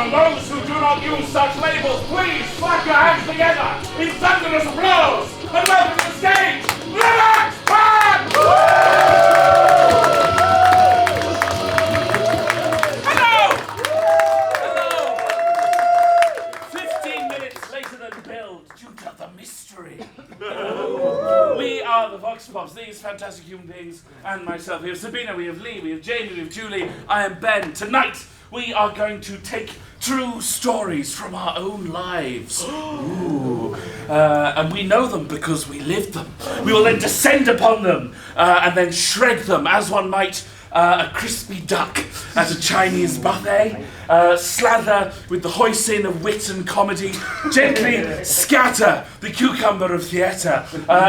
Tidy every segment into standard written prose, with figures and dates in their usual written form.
those who do not use such labels, please slap your hands together in thunderous applause and welcome to the stage, the Vox Pops! Hello! Hello! 15 minutes later than billed due to the mystery. We are the Vox Pops, these fantastic human beings, and myself. We have Sabina, we have Lee, we have Jamie, we have Julie, I am Ben. Tonight, we are going to take true stories from our own lives. Ooh. And we know them because we lived them. We will then descend upon them and then shred them as one might a crispy duck at a Chinese buffet, slather with the hoisin of wit and comedy, gently scatter the cucumber of theatre,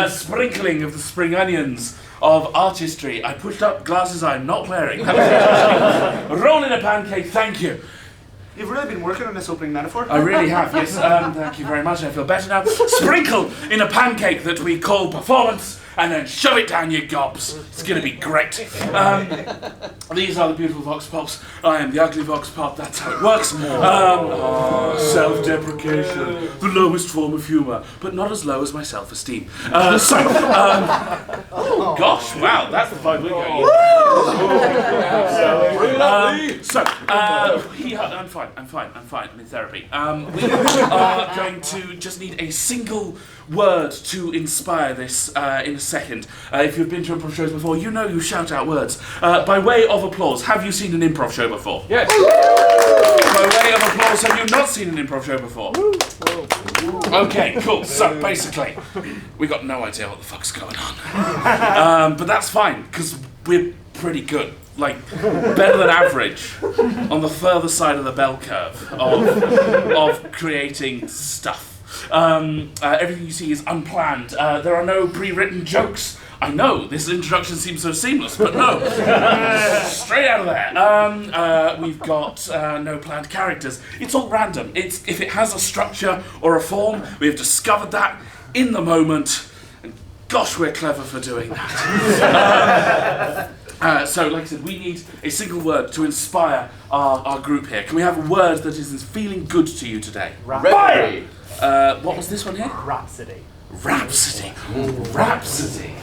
sprinkling of the spring onions of artistry. I pushed up glasses I'm not wearing. Roll in a pancake, thank you. You've really been working on this opening metaphor? I really have, yes. Thank you very much. I feel better now. Sprinkle in a pancake that we call performance, and then shove it down your gobs. It's going to be great. These are the beautiful Vox Pops. I am the ugly Vox Pop. That's how it works. Self-deprecation, the lowest form of humour, but not as low as my self-esteem. Oh gosh, wow, that's the vibe we're going. I'm fine. I'm in therapy. We are going to just need a single word to inspire this in a second. If you've been to improv shows before, you know you shout out words. By way of applause, have you seen an improv show before? Yes. By way of applause, have you not seen an improv show before? Okay, cool. So basically, we got no idea what the fuck's going on. But that's fine, because we're pretty good. Like, better than average on the further side of the bell curve of creating stuff. Everything you see is unplanned. There are no pre-written jokes. I know, this introduction seems so seamless, but no. Straight out of there. We've got no planned characters. It's all random. If it has a structure or a form, we have discovered that in the moment. And gosh, we're clever for doing that. So, like I said, we need a single word to inspire our group here. Can we have a word that is feeling good to you today? Rhapsody. What was this one here? Rhapsody. Rhapsody. Rhapsody.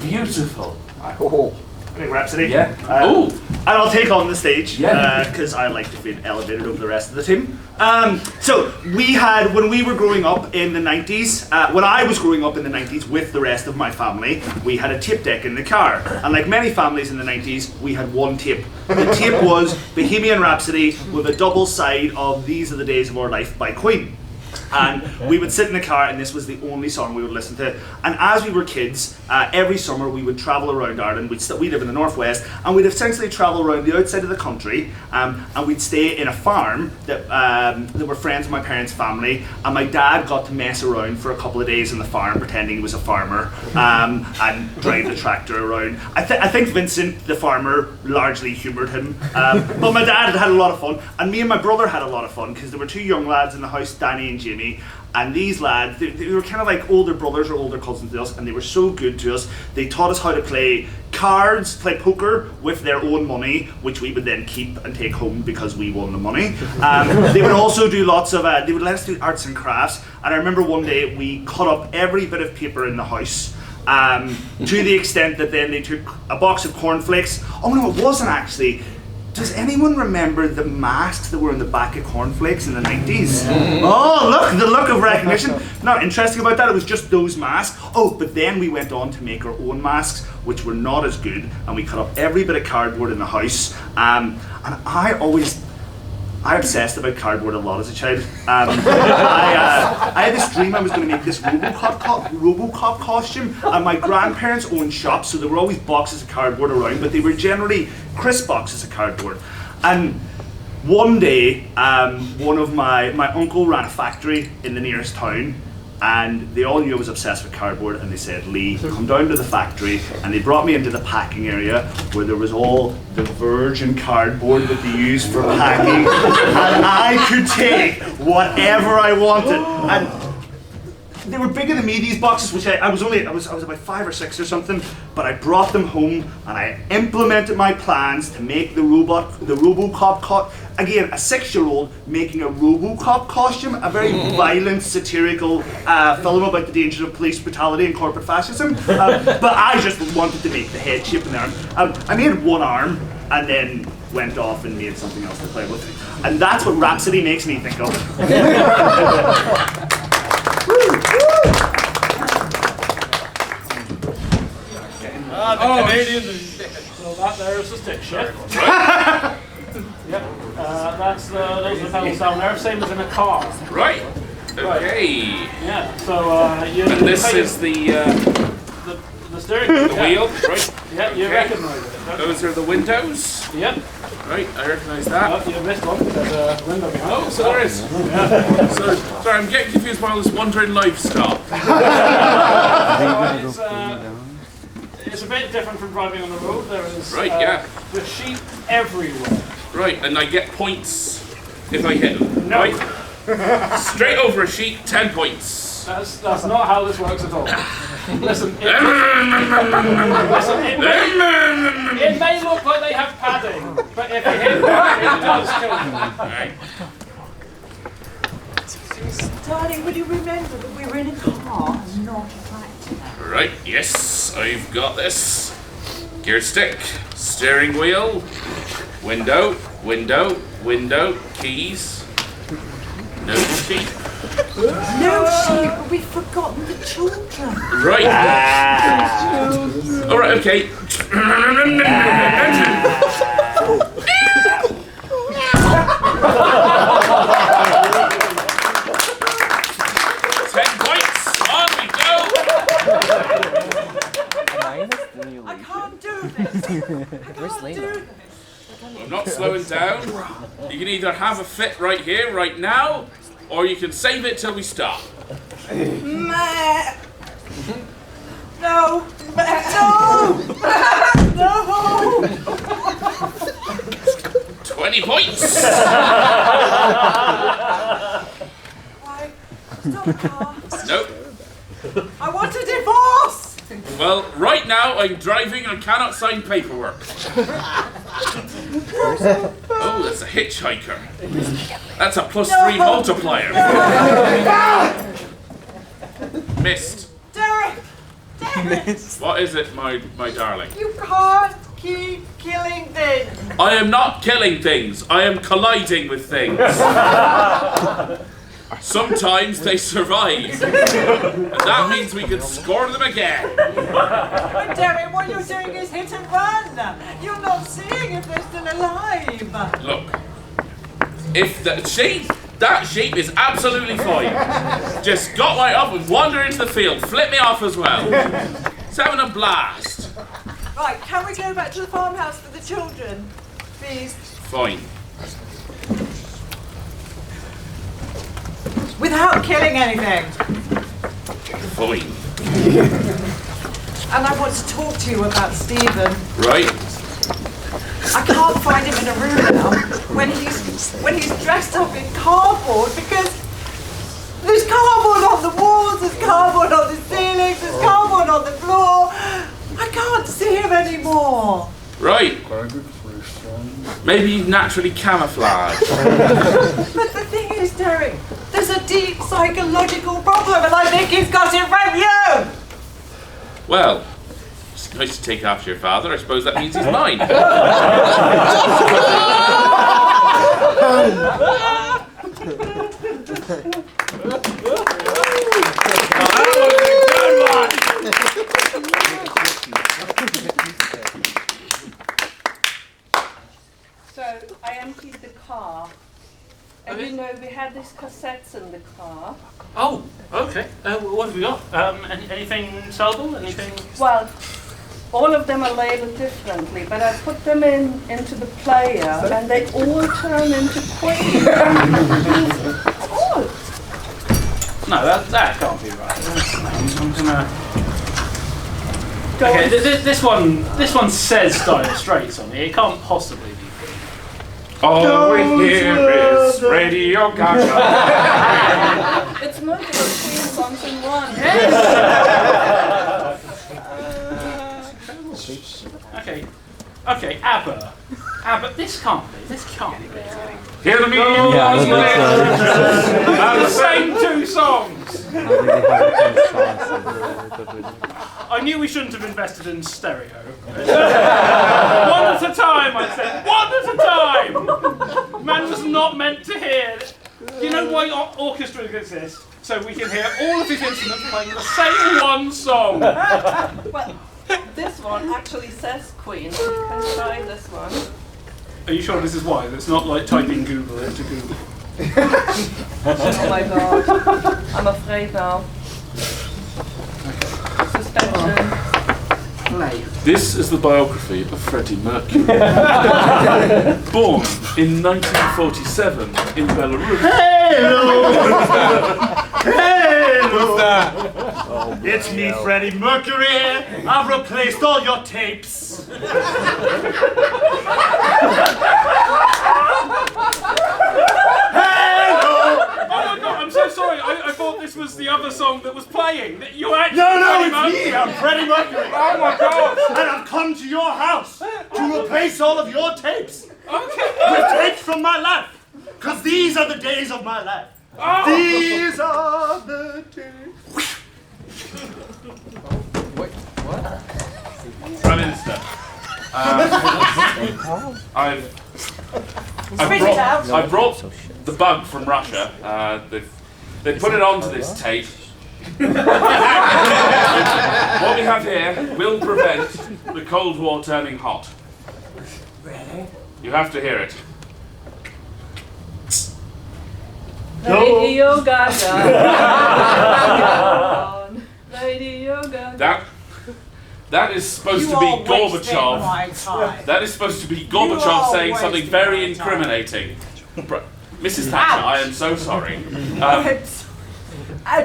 Beautiful. I think Rhapsody. Yeah. And I'll take on the stage Yeah. because I like to be elevated over the rest of the team. So we had, when we were growing up in the 90s, when I was growing up in the 90s with the rest of my family, we had a tape deck in the car. And like many families in the 90s, we had one tape. The tape was Bohemian Rhapsody with a double side of These Are the Days of Our Life by Queen. And we would sit in the car and this was the only song we would listen to. And as we were kids, every summer we would travel around Ireland. We live in the northwest, and we'd essentially travel around the outside of the country, and we'd stay in a farm that were friends of my parents' family. And my dad got to mess around for a couple of days in the farm, pretending he was a farmer, and drive the tractor around. I think Vincent, the farmer, largely humoured him. But my dad had a lot of fun, and me and my brother had a lot of fun because there were two young lads in the house, Danny and Jimmy. And these lads, they were kind of like older brothers or older cousins to us, and they were so good to us. They taught us how to play cards, play poker with their own money, which we would then keep and take home because we won the money. They would also do lots of, they would let us do arts and crafts. And I remember one day we cut up every bit of paper in the house, to the extent that then they took a box of cornflakes. Oh no, it wasn't actually. Does anyone remember the masks that were in the back of cornflakes in the 90s? Oh, look, the look of recognition. Not interesting about that, it was just those masks. Oh, but then we went on to make our own masks, which were not as good, and we cut up every bit of cardboard in the house. And I obsessed about cardboard a lot as a child. I had this dream I was going to make this RoboCop costume, and my grandparents owned shops, so there were always boxes of cardboard around, but they were generally crisp boxes of cardboard. And one day, one of my uncle ran a factory in the nearest town, and they all knew I was obsessed with cardboard, and they said, Lee, come down to the factory, and they brought me into the packing area where there was all the virgin cardboard that they used for packing, and I could take whatever I wanted. And they were bigger than me, these boxes, which I was about 5 or 6 or something, but I brought them home and I implemented my plans to make the RoboCop again, a 6-year-old making a RoboCop costume, a very violent, satirical film about the dangers of police brutality and corporate fascism. But I just wanted to make the head shape and the arm. I made one arm and then went off and made something else to play with. And that's what Rhapsody makes me think of. The Canadians. So that there is the stick shift. Yep. Those are the pedals down there, same as in a car. Right. Okay. Yeah. So And this is the steering wheel. the wheel, right? Yeah, you Okay. recognise it. Those are the windows. Yep. Right, I recognise that. Oh, you missed one. There's a window behind. Oh, so there is. Sorry, I'm getting confused by all this wandering livestock. It's a bit different from driving on the road. There is there's sheep everywhere. Right, and I get points if I hit them. No. Right? Straight over a sheep, 10 points. That's not how this works at all. Listen, it may look like they have padding, but if you hit them, it does kill them. Right. Darling, will you remember that we were in a car and not a tractor? Right, yes, I've got this. Gear stick, steering wheel, window, keys, no sheep. No sheep, but we've forgotten the children. Right. All right, okay. I can't do this. I'm not slowing down. You can either have a fit right here, right now, or you can save it till we stop. No! No! 20 points! Why? Stop the car. Nope. I want a divorce! Well, right now I'm driving and cannot sign paperwork. Oh, that's a hitchhiker. That's a +3 multiplier. Missed. Derek! What is it, my darling? You can't keep killing things! I am not killing things. I am colliding with things. Sometimes they survive. And that means we can score them again. But Derek, what you're doing is hit and run! You're not seeing if they're still alive! Look, if that sheep is absolutely fine. Just got right up and wander into the field. Flip me off as well. It's having a blast. Right, can we go back to the farmhouse for the children? Please. Fine. Without killing anything. Fine. And I want to talk to you about Stephen. Right. I can't find him in a room now when he's dressed up in cardboard because there's cardboard on the walls, there's cardboard on the ceilings, there's cardboard on the floor. I can't see him anymore. Right. Maybe you naturally camouflage. But the thing is, Derek, there's a deep psychological problem and I think he's got it from you! Well, it's nice to take after your father. I suppose that means he's mine. So I emptied the car. And you know, we had these cassettes in the car. Oh, okay. What have we got? Anything sellable? Anything? Well, all of them are labeled differently, but I put them into the player and they all turn into queens. Oh. No, that can't be right. I'm gonna. Okay, this one says Dire Straits on it. It can't possibly be. All we hear is Radio Gaga. It's multiple queen songs in one. Okay, ABBA. ABBA, this can't be. Hear the music. The same two songs. I knew we shouldn't have invested in stereo. One at a time, I said. One at a time. Man was not meant to hear. You know why orchestras exist? So we can hear all of his instruments playing the same one song. Well, this one actually says Queen. So you can try this one. Are you sure this is why? It's not like typing Google into Google. Oh my god. I'm afraid now. Suspension. Play. This is the biography of Freddie Mercury. Born in 1947 in Belarus. Hello! It's me, Freddie Mercury. I've replaced all your tapes. I'm so sorry. I thought this was the other song that was playing. You actually No, it's me. I'm Freddie Mercury. Oh my god. And I've come to your house to replace all of your tapes Okay. with tapes from my life. Because these are the days of my life. Oh. These are the days. Prime Minister. I brought the bug from Russia. They put it onto this tape. What we have here will prevent the Cold War turning hot. Really? You have to hear it. Radio Gaga. Radio Gaga. That is supposed to be Gorbachev. That is supposed to be Gorbachev saying something very incriminating. Mrs. Thatcher, I am so sorry.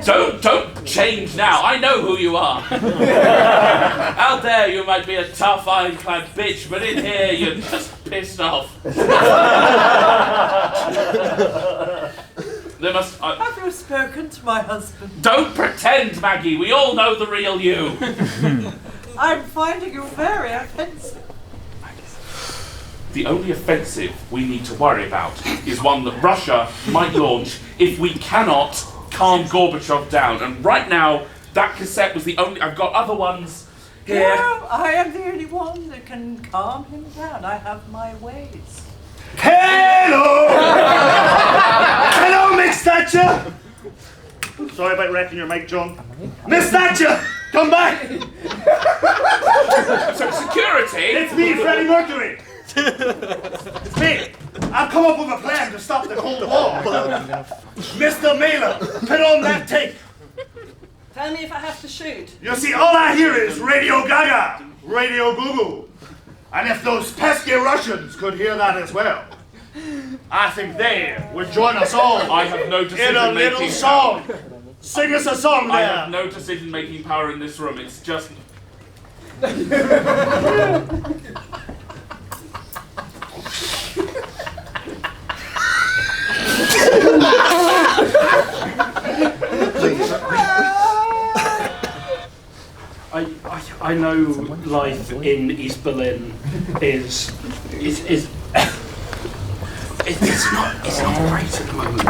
Don't change now. I know who you are. Out there, you might be a tough, ironclad bitch, but in here, you're just pissed off. Have you spoken to my husband? Don't pretend, Maggie. We all know the real you. I'm finding you very offensive. The only offensive we need to worry about is one that Russia might launch if we cannot calm Gorbachev down. And right now, that cassette was the only... I've got other ones here. No, I am the only one that can calm him down. I have my ways. Hello! Hello, Miss Thatcher! Sorry about wrecking your mic, John. Miss Thatcher! Come back! So, security! It's me, Freddie Mercury! It's me! I've come up with a plan to stop the Cold War! Mr. Mailer, put on that tape! Tell me if I have to shoot. You see, all I hear is Radio Gaga, Radio Goo-Goo. And if those pesky Russians could hear that as well, I think they would join us all I have no in a decision-making little song. power. Sing us a song there. I have no decision-making power in this room. It's just... I know life in East Berlin is it's not great at the moment.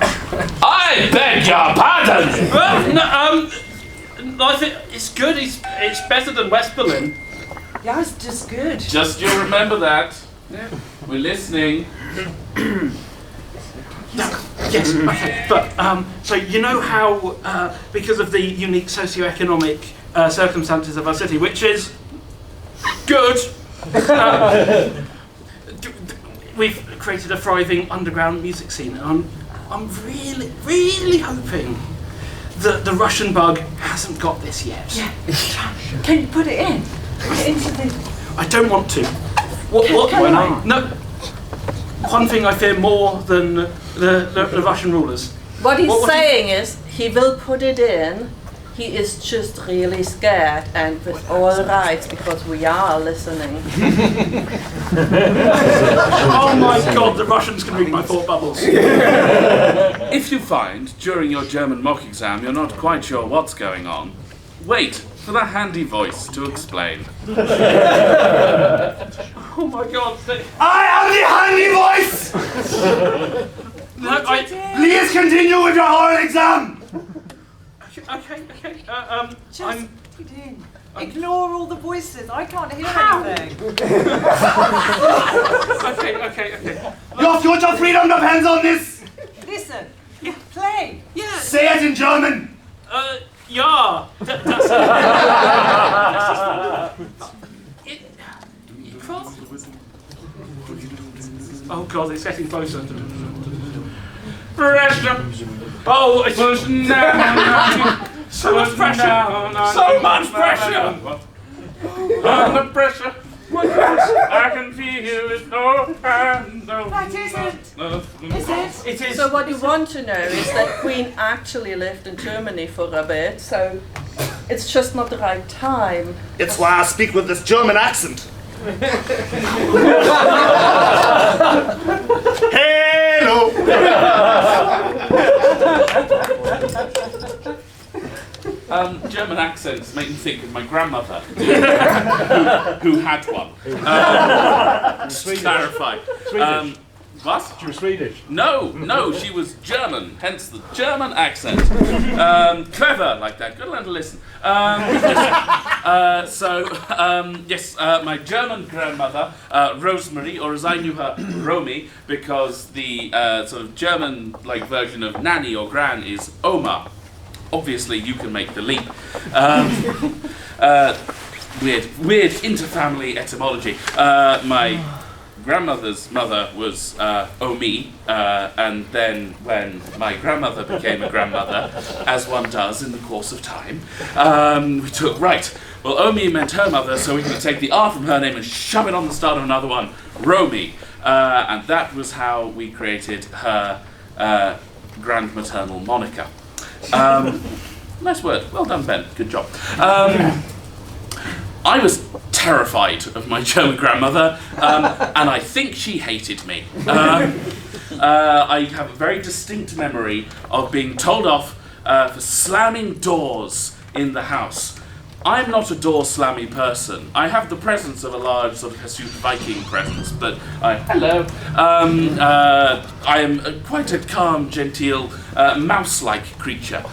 I beg your pardon! Life it's good. It's better than West Berlin. Yeah, it's just good. Just you remember that. Yeah. We're listening. Yes, okay. But so you know how because of the unique socioeconomic circumstances of our city, which is good, we've created a thriving underground music scene, and I'm really, really hoping that the Russian bug hasn't got this yet. Yeah. Can you put it in? Put it into the... I don't want to. What? Can I? No. One thing I fear more than the Russian rulers. What he's saying is he will put it in. he is just really scared, and it's all right because we are listening. Oh my God, the Russians can read my thought bubbles. If you find during your German mock exam you're not quite sure what's going on, wait for the handy voice to explain. Oh my God. I am the handy voice! Please continue with your oral exam! Okay. Just I'm. put it in. Ignore all the voices. I can't hear anything. Okay. Your future freedom depends on this! Listen. Play. Yeah. Say it in German! Ja. Oh God, it's getting closer. Pressure. Oh, it's so much pressure. So much pressure. Under pressure, I can feel it. Oh, and That isn't. Is it? It is. So what you want to know is that Queen actually lived in Germany for a bit, so it's just not the right time. It's why I speak with this German accent. Hello! German accents make me think of my grandmother, who had one. Clarified. What? She was Swedish. No, she was German, hence the German accent. Clever like that, gotta learn to listen. Yes, my German grandmother, Rosemary, or as I knew her, Romy, because the sort of German-like version of nanny or gran is Oma. Obviously, you can make the leap. Weird interfamily etymology. My grandmother's mother was Omi, and then when my grandmother became a grandmother, as one does in the course of time, we took, well, Omi meant her mother, so we're going to take the R from her name and shove it on the start of another one, Romy. And that was how we created her grand maternal moniker. Nice word. Well done, Ben. Good job. I was terrified of my German grandmother, and I think she hated me. I have a very distinct memory of being told off for slamming doors in the house. I'm not a door-slamming person. I have the presence of a large sort of hirsute Viking presence, but hello. I am quite a calm, genteel, mouse-like creature,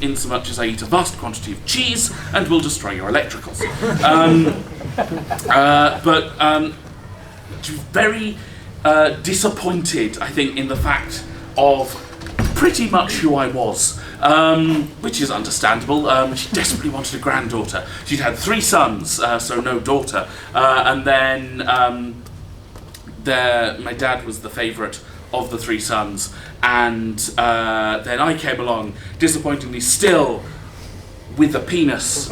insomuch as I eat a vast quantity of cheese and will destroy your electricals. But very disappointed, I think, in the fact of pretty much who I was. Which is understandable. She desperately wanted a granddaughter. She'd had 3 sons, so no daughter. And then my dad was the favourite of the 3 sons. And then I came along, disappointingly still with a penis.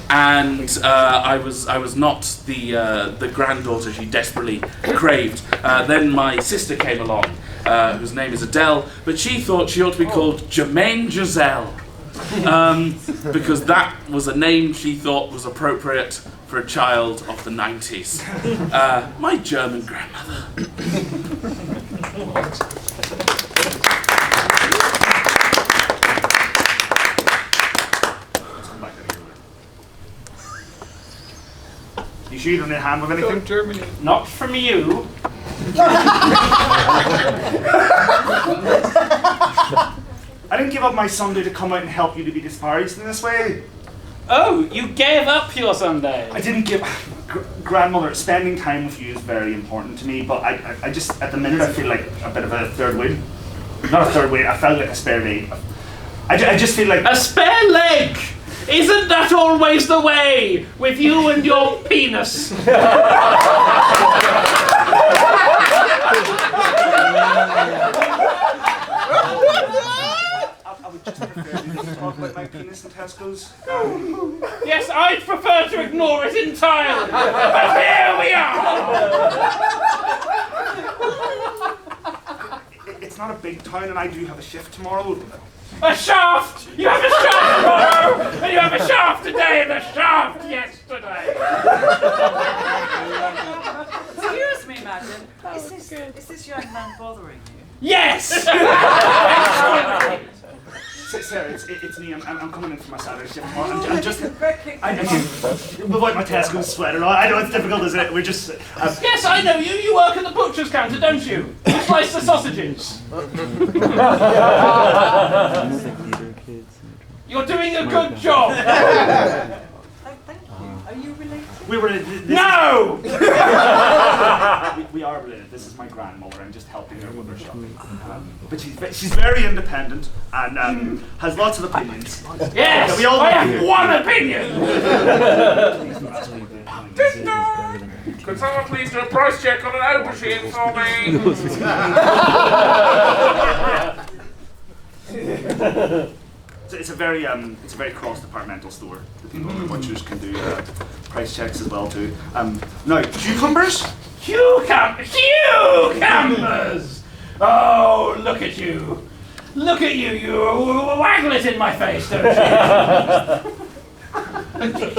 And I was not the granddaughter she desperately craved. Then my sister came along, whose name is Adele, but she thought she ought to be called Jermaine Giselle, because that was a name she thought was appropriate for a child of the 90s. My German grandmother. You sure you don't need a hand with anything? Germany. Not from you. I didn't give up my Sunday to come out and help you to be disparaged in this way. Oh, you gave up your Sunday. I didn't give... Grandmother, spending time with you is very important to me, but I just, at the minute, I feel like a bit of a third wheel. Not a third wheel, I felt like a spare leg. I just feel like... A spare leg! Isn't that always the way with you and your penis? I would just prefer you to talk about my penis and testicles. Yes, I'd prefer to ignore it entirely. But here we are! It's not a big town and I do have a shift tomorrow. A shaft! You have a shaft tomorrow! And you have a shaft today and a shaft yesterday! Excuse me, madam. Is this young man bothering you? Yes! Sarah, it's me. I'm coming in for my Saturday shift tomorrow. I'm just... Without my Tesco sweater on. I know it's difficult, isn't it? We're just... Yes, I know you. You work at the butcher's counter, don't you? You slice the sausages. You're doing a good job. Thank you. Are you related? We were... No! We are related. This is my grandmother. I'm just helping her with her shopping. But she's very independent and has lots of opinions. Yes! We all I have one opinion! Could someone please do a price check on an aubergine for me? It's a very cross-departmental store. The people in the butchers can do price checks as well too. Now, cucumbers? Cucumbers! Oh, look at you. Look at you. You waggle it in my face, don't you?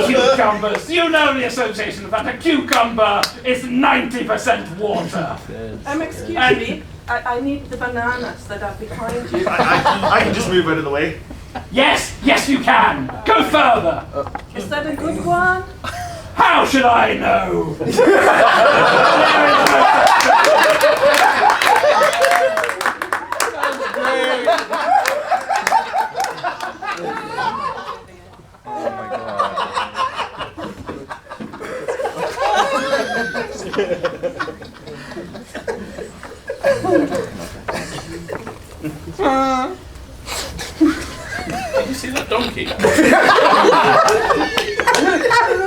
Cucumbers. You know the association of that. A cucumber is 90% water. Excuse me. I need the bananas that are behind you. I can just move out of the way. Yes, you can. Go further. Is that a good one? How should I know? Did you see that donkey?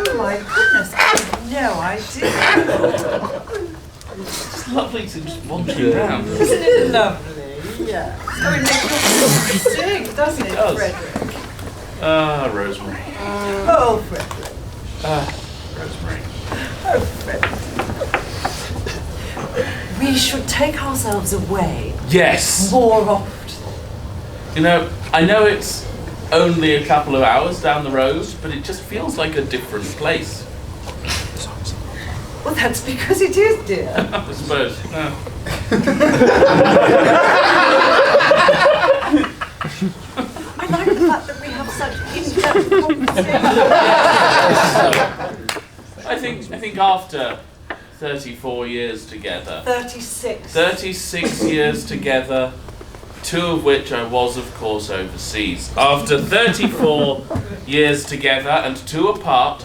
Oh my goodness, I had no idea. It's lovely to just wander around. Isn't it lovely? Yeah. Oh, it makes you sing, doesn't it, Frederick? Rosemary. Oh, Frederick. Rosemary. Oh, Frederick. We should take ourselves away Yes! more often. You know, I know it's only a couple of hours down the road, but it just feels like a different place. Well, that's because it is, dear. I suppose. I like the fact that we have such in-depth conversations. I think after 34 years together, 36. 36 years together, 2 of which I was, of course, overseas. After 34 years together and 2 apart,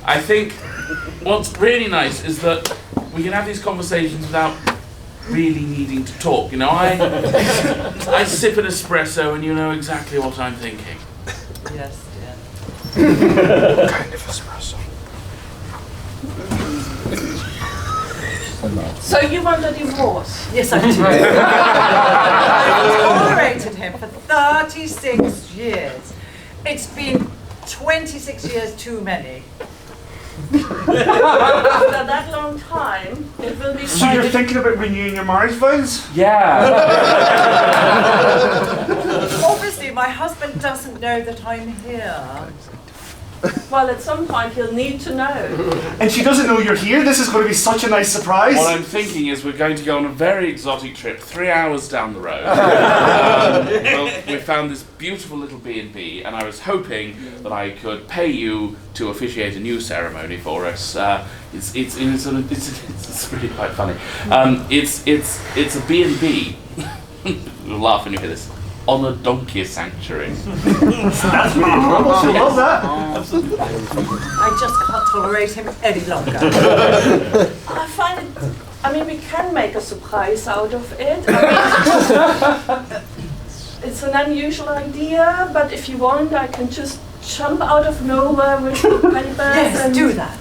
I think what's really nice is that we can have these conversations without really needing to talk. You know, I sip an espresso and you know exactly what I'm thinking. Yes, dear. What kind of espresso? So you want a divorce? Yes, I do. I've tolerated him for 36 years. It's been 26 years too many. After that long time, it will be So you're thinking about renewing your marriage vows? Yeah. Obviously, my husband doesn't know that I'm here. Well, at some point he'll need to know. And she doesn't know you're here? This is going to be such a nice surprise. What I'm thinking is we're going to go on a very exotic trip, 3 hours down the road. Well, we found this beautiful little B&B, and I was hoping that I could pay you to officiate a new ceremony for us. It's really quite funny. It's a B&B. You'll laugh when you hear this. On a donkey sanctuary. That's remarkable. She'll love that. I just can't tolerate him any longer. I find it, I mean, we can make a surprise out of it. I mean, it's an unusual idea, but if you want, I can just jump out of nowhere with the papers. Yes, and do that.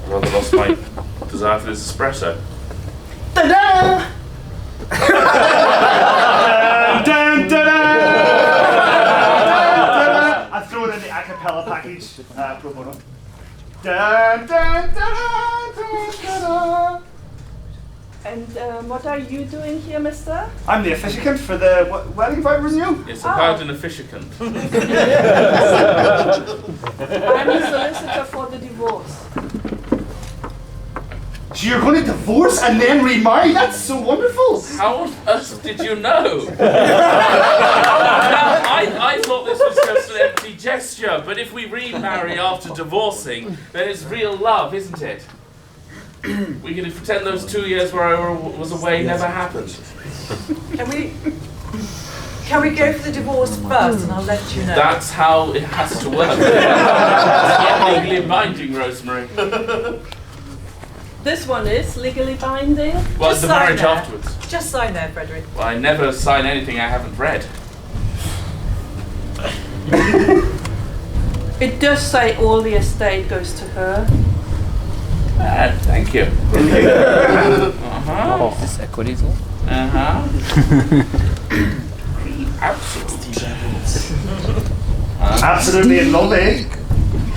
Rather lost my desire for this espresso. Ta-da! Pro bono. Dun, dun, dun, dun, dun, dun. And what are you doing here, mister? I'm the officiant for the wedding vow renewal. It's about an officiant. I'm a solicitor for the divorce. So you're going to divorce and then remarry? That's so wonderful. How on earth did you know? I thought this was just an empty gesture, but if we remarry after divorcing, then it's real love, isn't it? We can pretend those 2 years where I was away never happened. Can we go for the divorce first, and I'll let you know. That's how it has to work. It's not legally binding, Rosemary. This one is legally binding. Well, Just the sign marriage there. afterwards. Just sign there, Frederick. Well, I never sign anything I haven't read. It does say all the estate goes to her. Thank you. Uh-huh. Is this equities law? Uh-huh. Absolutely. Absolutely in love, eh? I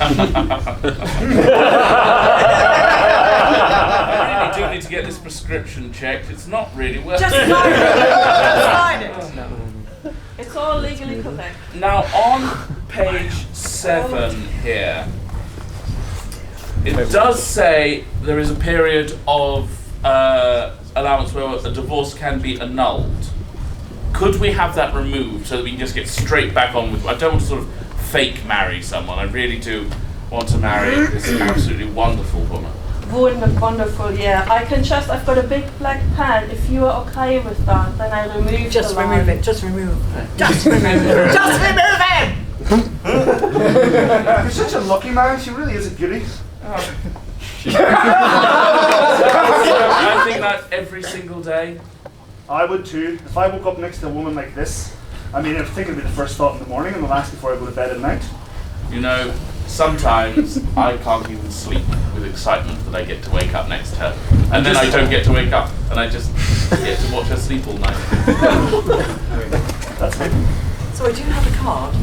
really do need to get this prescription checked. It's not really working. Just sign it. Just sign it. It's all legally correct. Now, on page 7 here, it does say there is a period of allowance where a divorce can be annulled. Could we have that removed so that we can just get straight back on with... I don't want to sort of fake marry someone. I really do want to marry this absolutely wonderful woman. Wonderful, yeah. I've got a big black pen. If you are okay with that, then I remove Just the remove line. it. Just remove it. Just remove it. Just remove him! You're such a lucky man. She really is a beauty. I think that every single day. I would too. If I woke up next to a woman like this, I mean, I think it'd be the first thought in the morning and the last before I go to bed at night. You know, sometimes I can't even sleep with excitement that I get to wake up next to her. And then I don't get to wake up, and I just get to watch her sleep all night. That's it. So I do have a card.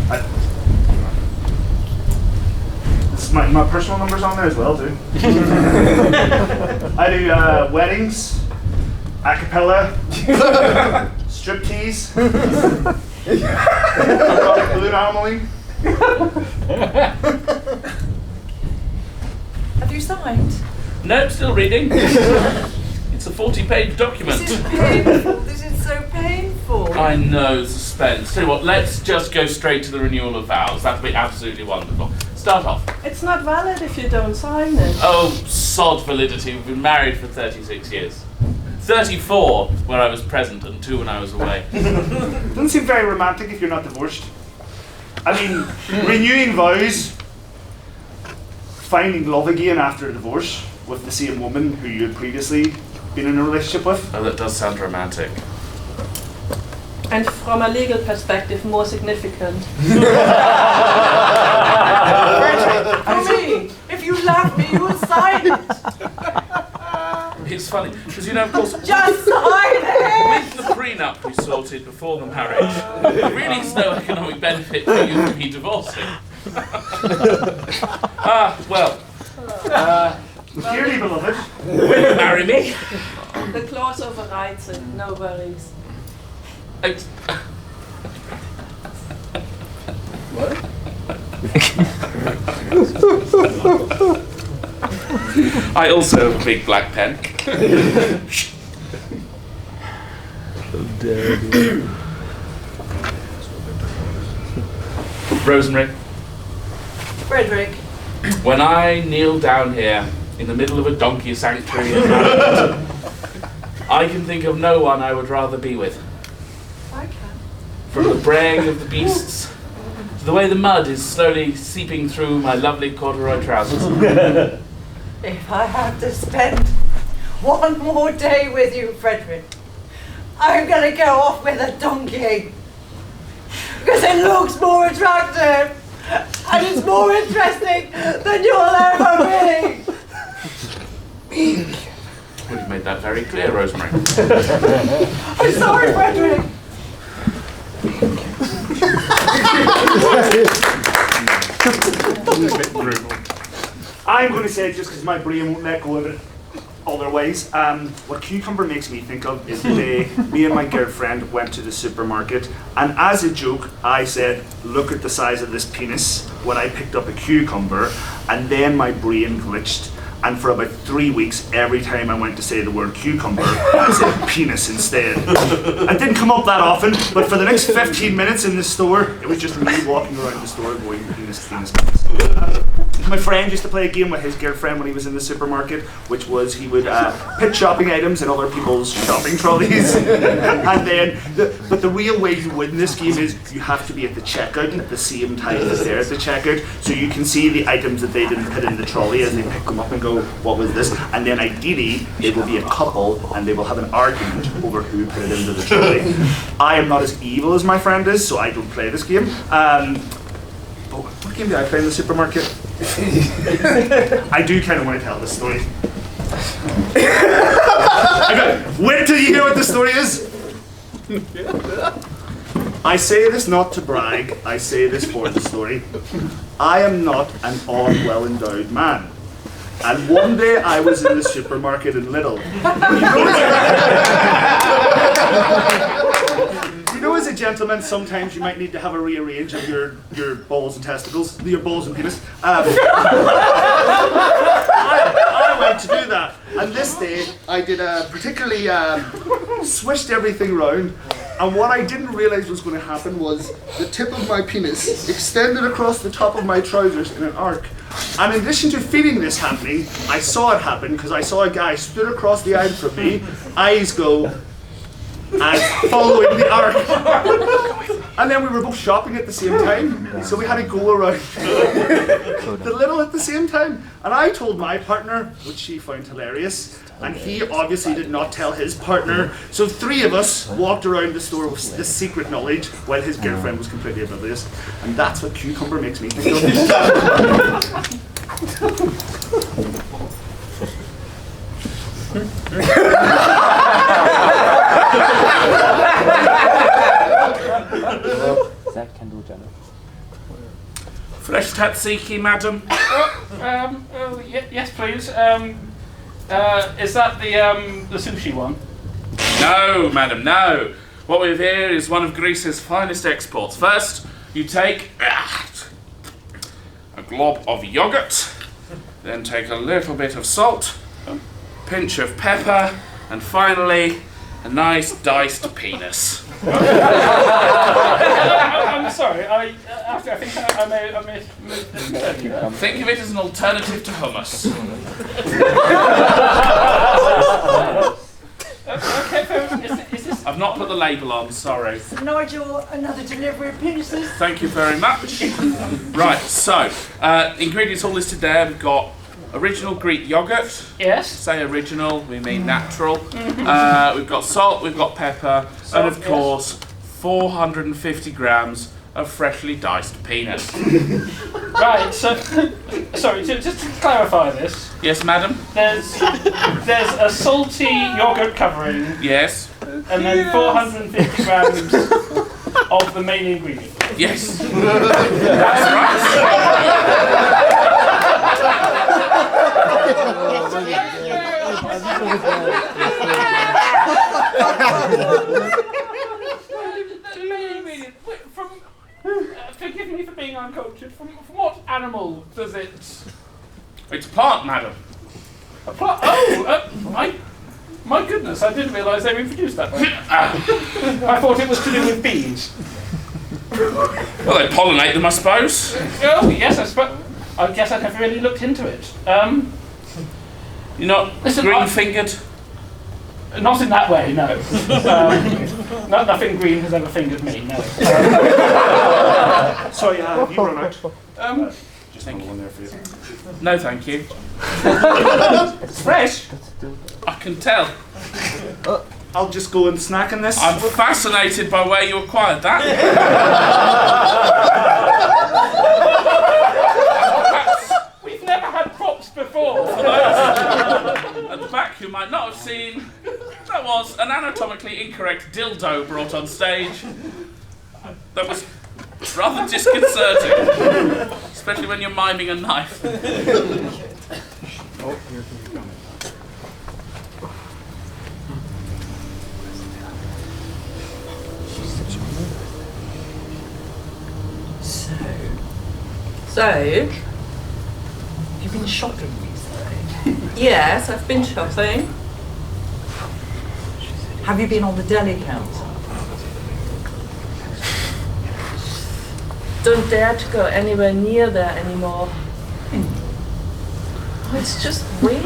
My personal number's on there as well too. I do weddings, a cappella, striptease, balloon animaling. Have you signed? No, still reading. It's a 40-page document. This is painful. This is so painful. I know, suspense. Tell you what, let's just go straight to the renewal of vows. That'd be absolutely wonderful. Start off. It's not valid if you don't sign it. Oh, sod validity. We've been married for 36 years. 34 where I was present and 2 when I was away. Doesn't seem very romantic if you're not divorced. I mean, renewing vows, finding love again after a divorce with the same woman who you had previously been in a relationship with. Oh, that does sound romantic. And from a legal perspective, more significant. For me, if you love me, you will sign it. It's funny, because you know, of course, Just sign it. with the prenup we sorted before the marriage, there really is no economic benefit for you to be divorcing. Dearly beloved, Will you marry me? The clause overrides it, no worries. I also have a big black pen. Rosemary, Frederick, when I kneel down here in the middle of a donkey sanctuary in Ireland, I can think of no one I would rather be with. I can. From the braying of the beasts to the way the mud is slowly seeping through my lovely corduroy trousers. If I have to spend one more day with you, Frederick, I'm going to go off with a donkey. Because it looks more attractive and it's more interesting than you'll ever be. Well, you've made that very clear, Rosemary. I'm sorry, Frederick. I'm going to say it just because my brain won't let go of it otherwise. What cucumber makes me think of is the day me and my girlfriend went to the supermarket, and as a joke I said, look at the size of this penis, when I picked up a cucumber, and then my brain glitched, and for about 3 weeks every time I went to say the word cucumber I said penis instead. It didn't come up that often, but for the next 15 minutes in the store it was just me walking around the store going penis, penis, penis. My friend used to play a game with his girlfriend when he was in the supermarket, which was he would pick shopping items in other people's shopping trolleys. And then, but the real way you win this game is you have to be at the checkout at the same time as they're at the checkout, so you can see the items that they didn't put in the trolley as they pick them up and go, what was this? And then ideally, they will be a couple and they will have an argument over who put it into the trolley. I am not as evil as my friend is, so I don't play this game. What game did I play in the supermarket? I do kind of want to tell this story. Wait till you hear what the story is. I say this not to brag, I say this for the story. I am not an all well-endowed man. And one day I was in the supermarket in Lidl. You know, as a gentleman, sometimes you might need to have a rearrange of your balls and testicles, your balls and penis. I went to do that, and this day I did particularly swished everything round. And what I didn't realise was going to happen was the tip of my penis extended across the top of my trousers in an arc. And in addition to feeling this happening, I saw it happen because I saw a guy stood across the aisle from me, eyes go, and following the arc. And then we were both shopping at the same time, so we had to go around the Lidl at the same time. And I told my partner, which she found hilarious, and he obviously did not tell his partner. So 3 of us walked around the store with this secret knowledge while his girlfriend was completely oblivious. And that's what cucumber makes me think of. That can do, Jenna. Fresh tzatziki, madam? Yes, please. Is that the sushi one? No, madam, no. What we have here is one of Greece's finest exports. First, you take a glob of yogurt, then take a little bit of salt, a pinch of pepper, and finally, a nice diced penis. I'm sorry, I think I may Think of it as an alternative to hummus. Okay, is this... I've not put the label on, sorry. Nigel, another delivery of penises. Thank you very much. Right, so, ingredients all listed there. We've got original Greek yogurt. Yes. Say original, we mean natural. We've got salt, we've got pepper, and of course, 450 grams of freshly diced penis. Right, so, sorry, just to clarify this. Yes, madam? There's a salty yogurt covering. Yes. And then 450 grams of the main ingredient. Yes. That's right. Forgive me for being uncultured. From what animal does it? It's a plant, madam. A plant? Oh, my goodness! I didn't realise they were introduced that way. I thought it was to do with bees. Well, they pollinate them, I suppose. Oh yes, I guess I never really looked into it. You're not green-fingered? Not in that way, no. Nothing green has ever fingered me, no. Sorry, you run out. Just thank one there for you. No, thank you. It's fresh. I can tell. I'll just go and snack on this. I'm fascinated by where you acquired that. We've never had props before. For those at the back who might not have seen, that was an anatomically incorrect dildo brought on stage. That was rather disconcerting. especially when you're miming a knife. So, You've been shopping recently. yes, I've been shopping. Have you been on the deli counter? Don't dare to go anywhere near there anymore. Oh, it's just weird.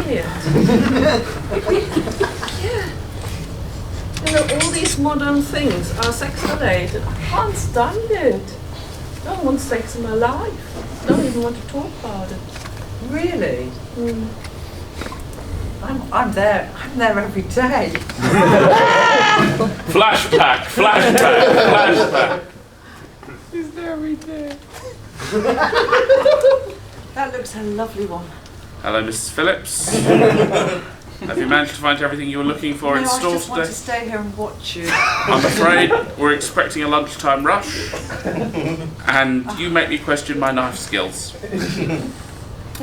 Yeah. You know, all these modern things are sex related. I can't stand it. I don't want sex in my life. I don't even want to talk about it. Really? Mm. I'm there every day. Flashback, flashback, flashback. That looks a lovely one. Hello, Mrs. Phillips. Have you managed to find everything you were looking for in No, I store just want today? to stay here and watch you. I'm afraid we're expecting a lunchtime rush, and you make me question my knife skills.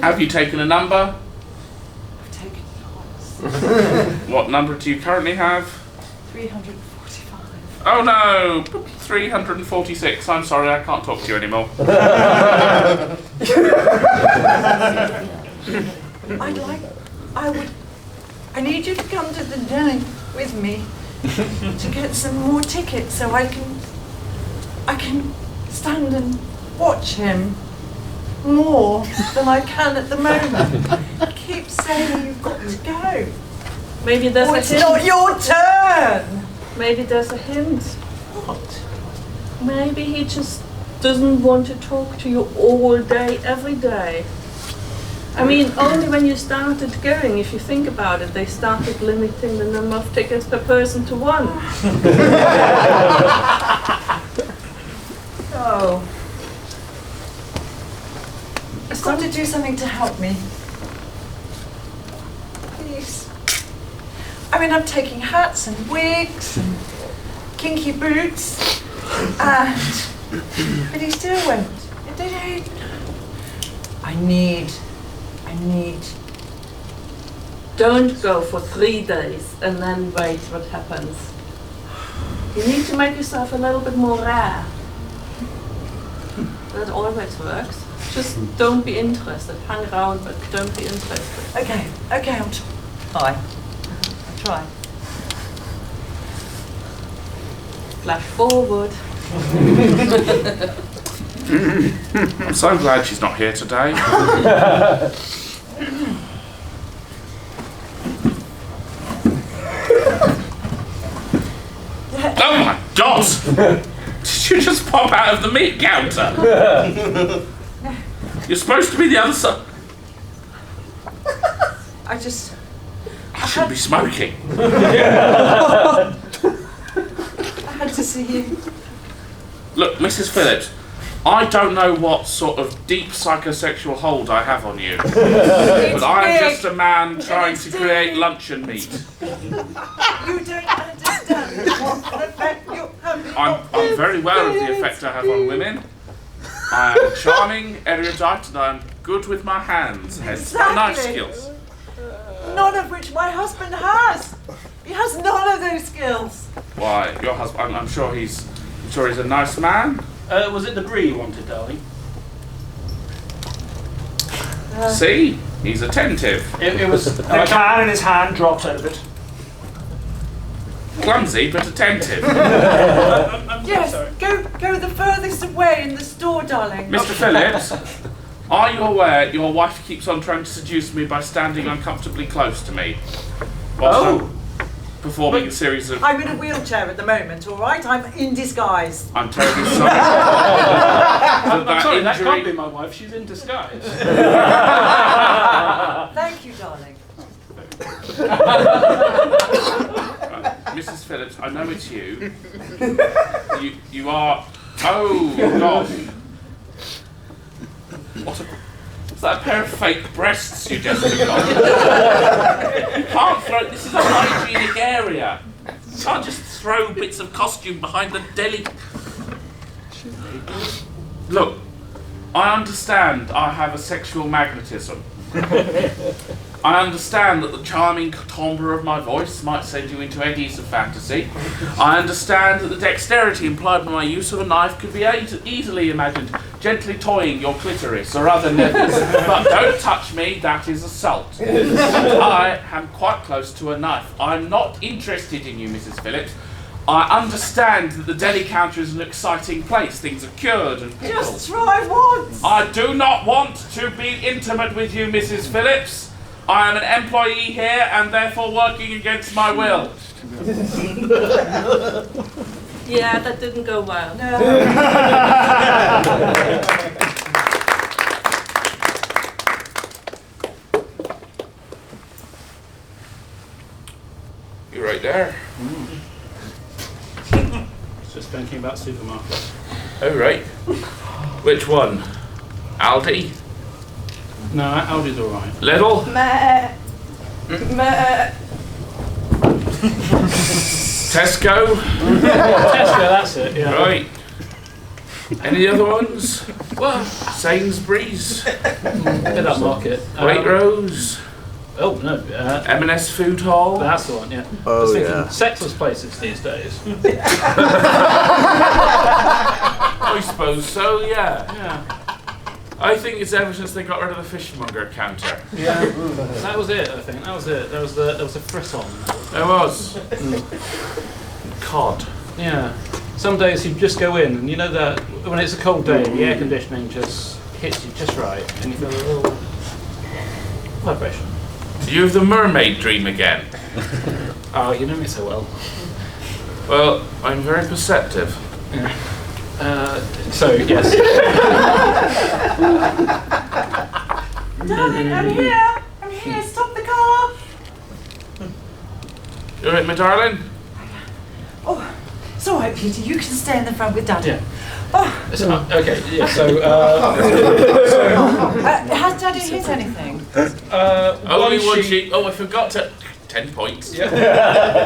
Have you taken a number? I've taken yours. What number do you currently have? 345. Oh no, 346. I'm sorry, I can't talk to you anymore. I need you to come to the deli with me to get some more tickets so I can stand and watch him more than I can at the moment. I keep saying you've got to go. Maybe there's Oh, a it's hint. not your turn. Maybe there's a hint. What? Maybe he just doesn't want to talk to you all day, every day. I mean, only when you started going, if you think about it, they started limiting the number of tickets per person to 1. Oh. I've got to do something to help me. Please. I mean, I'm taking hats and wigs and kinky boots, but he still won't. I need. Don't go for 3 days and then wait what happens. You need to make yourself a little bit more rare. That always works. Just don't be interested. Hang around, but don't be interested. Okay, I'll try. I'll try. Flash forward. I'm so glad she's not here today. Oh my God! Did you just pop out of the meat counter? You're supposed to be the other side. I shouldn't be smoking. had to see you. Look, Mrs. Phillips, I don't know what sort of deep psychosexual hold I have on you, but I'm just a man trying to create luncheon meat. You don't understand what effect you have. I'm very aware of the effect I have on women. I am charming, erudite, and I'm good with my hands, hence my knife Exactly. skills. None of which my husband has. He has none of those skills. Why, your husband, I'm sure he's a nice man. Was it the brie you wanted, darling? See? He's attentive. It was. The can in his hand drops out of it. Clumsy, but attentive. I'm Yes, sorry. go the furthest away in the store, darling. Mr. Phillips, are you aware your wife keeps on trying to seduce me by standing uncomfortably close to me whilst I'm performing a series of... I'm in a wheelchair at the moment, all right? I'm in disguise. I'm terribly sorry. I'm sorry, that injury- can't be my wife. She's in disguise. Thank you, darling. Mrs. Phillips, I know it's you. You are... Oh, gosh. What a... Is that a pair of fake breasts you just took off? You can't throw... This is a hygienic area. You can't just throw bits of costume behind the deli... Look, I understand I have a sexual magnetism. I understand that the charming timbre of my voice might send you into eddies of fantasy. I understand that the dexterity implied by my use of a knife could be easily imagined gently toying your clitoris or other nethers. But don't touch me, that is assault. I am quite close to a knife. I'm not interested in you, Mrs. Phillips. I understand that the deli counter is an exciting place. Things are cured and pickled. Just try once. I do not want to be intimate with you, Mrs. Phillips. I am an employee here and therefore working against my will. Yeah, that didn't go well. You're right there. Just thinking about supermarkets. Oh, right. Which one? Aldi? No, Aldi's alright. Lidl? Meh. Meh. Tesco? Tesco, that's it, yeah. Right. Any other ones? Well, Sainsbury's? Bit upmarket. Waitrose? Oh, no. M&S Food Hall? That's the one, yeah. Oh, I was thinking yeah. sexless places these days. I suppose so, yeah. Yeah. I think it's ever since they got rid of the fishmonger counter. Yeah. That was it, I think. That was it. There was a frisson. There was. Cod. Yeah. Some days you just go in and you know that when it's a cold day, the air conditioning just hits you just right and you feel a little vibration. Do you have the mermaid dream again? Oh, you know me so well. Well, I'm very perceptive. Yeah. So, yes. Darling, I'm here. I'm here. Stop the car. You alright, my darling? Oh, it's all right, Peter. You can stay in the front with Daddy. Yeah. Oh, Okay, yeah, so, has Daddy hit anything? Only one sheet. Oh, I forgot to. 10 points. Yeah.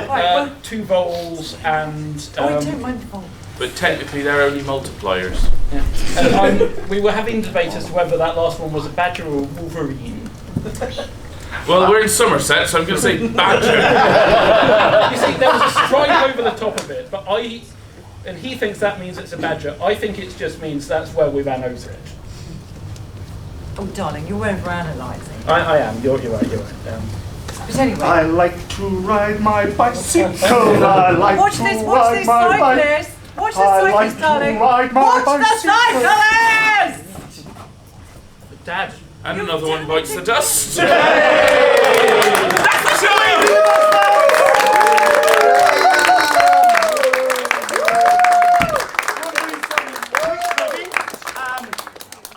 Right, well, 2 voles and. I don't mind the fault. But technically, they're only multipliers. Yeah. And we were having debate as to whether that last one was a badger or a wolverine. Well, we're in Somerset, so I'm going to say badger. You see, there was a stripe over the top of it, but and he thinks that means it's a badger. I think it just means that's where we ran over it. Oh, darling, you're overanalyzing. I am. You're right. But anyway, I like to ride my bicycle. I like watch to this. ride Watch this, my bike. cyclist. Watch the I like cyclist, to darling. ride my Watch the bicycle. cyclist. But Dad. And You've another one done bites it the again. dust. That's the time!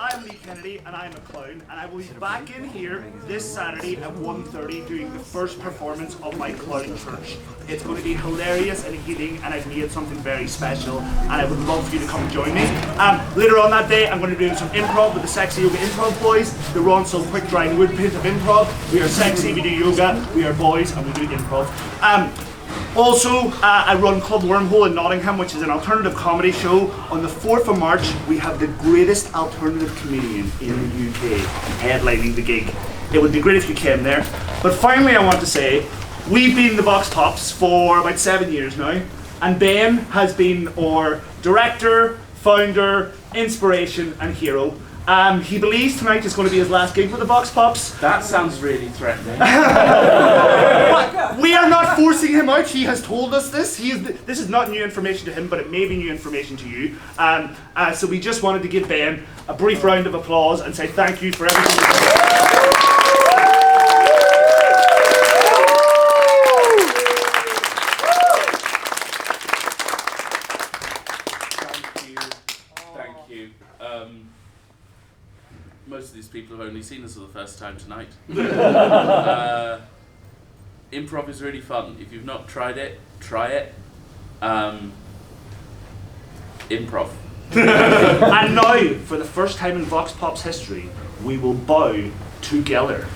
I'm Lee Kennedy and I'm a clown, and I will be back in here this Saturday at 1:30 doing the first performance of my clown church. It's going to be hilarious and healing, and I've made something very special, and I would love for you to come and join me. Later on that day, I'm going to be doing some improv with the Sexy Yoga Improv Boys. They run some quick drying wood pit of improv. We are sexy, we do yoga, we are boys, and we do improv. Also, I run Club Wormhole in Nottingham, which is an alternative comedy show. On the 4th of March, we have the greatest alternative comedian in the UK headlining the gig. It would be great if you came there. But finally, I want to say, we've been the Vox Pops for about 7 years now, and Ben has been our director, founder, inspiration, and hero. He believes tonight is going to be his last gig with the Vox Pops. That sounds really threatening. We are not forcing him out. He has told us this. This is not new information to him, but it may be new information to you. So we just wanted to give Ben a brief round of applause and say thank you for everything you've done. Thank you. Most of these people have only seen us for the first time tonight. Improv is really fun. If you've not tried it, try it. Improv. And now, for the first time in Vox Pops history, we will bow together.